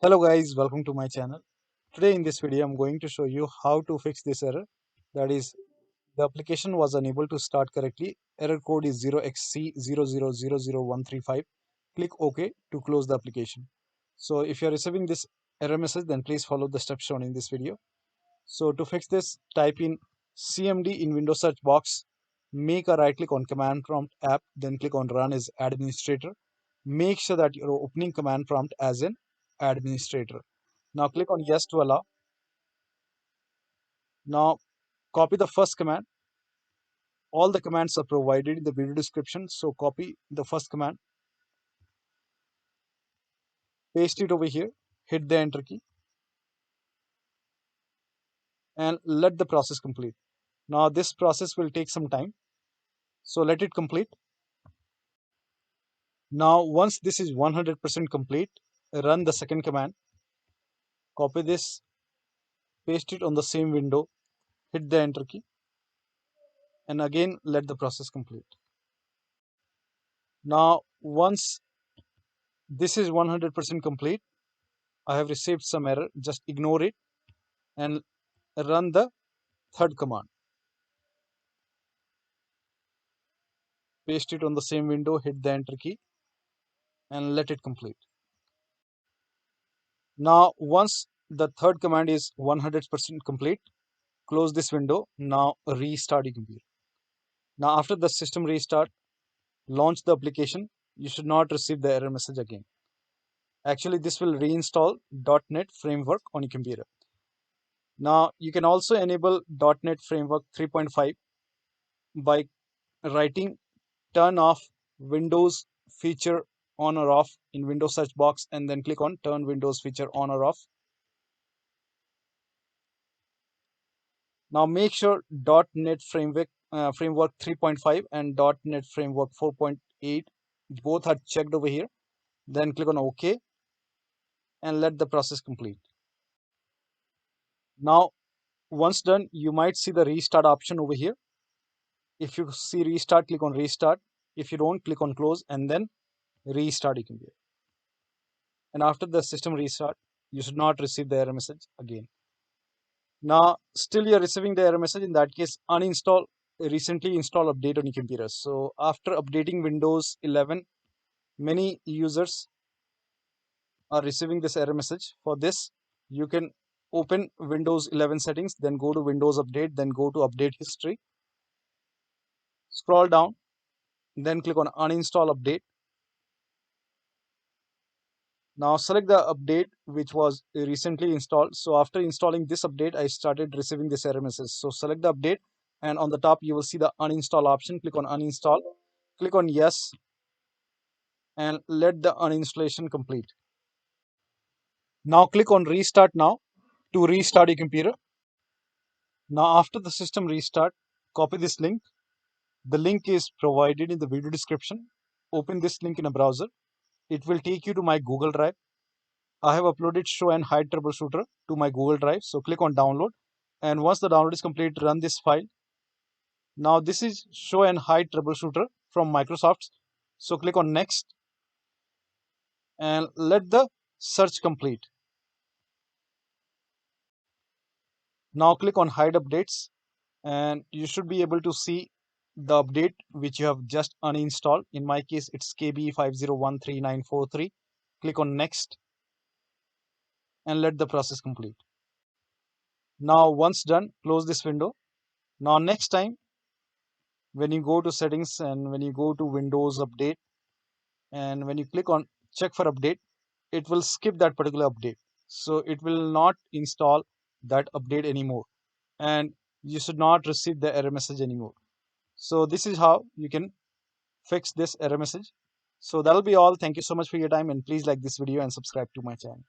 Hello guys, welcome to my channel. Today in this video I'm going to show you how to fix this error. That is, the application was unable to start correctly. Error code is 0xc0000135. Click OK to close the application. So if you are receiving this error message, then please follow the steps shown in this video. So to fix this, type in cmd in Windows search box, make a right click on command prompt app, then click on run as administrator. Make sure that you're opening command prompt as an administrator. Now click on yes to allow. Now copy the first command. All the commands are provided in the video description. So copy the first command, paste it over here, hit the enter key, and let the process complete. Now this process will take some time. So let it complete. Now once this is 100% complete, run the second command. Copy this, paste it on the same window, hit the enter key, and again let the process complete. Now once this is 100% complete, I have received some error. Just ignore it and run the third command. Paste it on the same window, hit the enter key, and let it complete. Now once the third command is 100% complete, close this window. Now restart your computer. Now after the system restart, launch the application. You should not receive the error message again. Actually, this will reinstall .NET Framework on your computer. Now you can also enable .NET Framework 3.5 by writing turn off Windows feature on or off in Windows search box, and then click on turn Windows feature on or off. Now make sure .NET Framework 3.5 and .NET Framework 4.8 both are checked over here. Then click on OK and let the process complete. Now once done, you might see the restart option over here. If you see restart, click on restart. If you don't, click on close and then restart your computer. And after the system restart, you should not receive the error message again. Now still you're receiving the error message. In that case, uninstall recently install update on your computer. So after updating Windows 11, many users are receiving this error message. For this, you can open Windows 11 settings, then go to Windows Update, then go to Update History. Scroll down, then click on Uninstall Update. Now select the update which was recently installed. So after installing this update, I started receiving this error message. So select the update, and on the top you will see the uninstall option. Click on uninstall, click on yes, and let the uninstallation complete. Now click on restart now to restart your computer. Now after the system restart, copy this link. The link is provided in the video description. Open this link in a browser. It will take you to my Google Drive. I have uploaded show and hide troubleshooter to my Google Drive. So click on download. And once the download is complete, run this file. Now this is show and hide troubleshooter from Microsoft. So click on next and let the search complete. Now click on hide updates and you should be able to see the update which you have just uninstalled. In my case, it's KB50139943. Click on next and let the process complete. Now once done, close this window. Now next time when you go to settings and when you go to Windows Update and when you click on check for update, it will skip that particular update. So it will not install that update anymore, and you should not receive the error message anymore. So this is how you can fix this error message. So that'll be all. Thank you so much for your time, and please like this video and subscribe to my channel.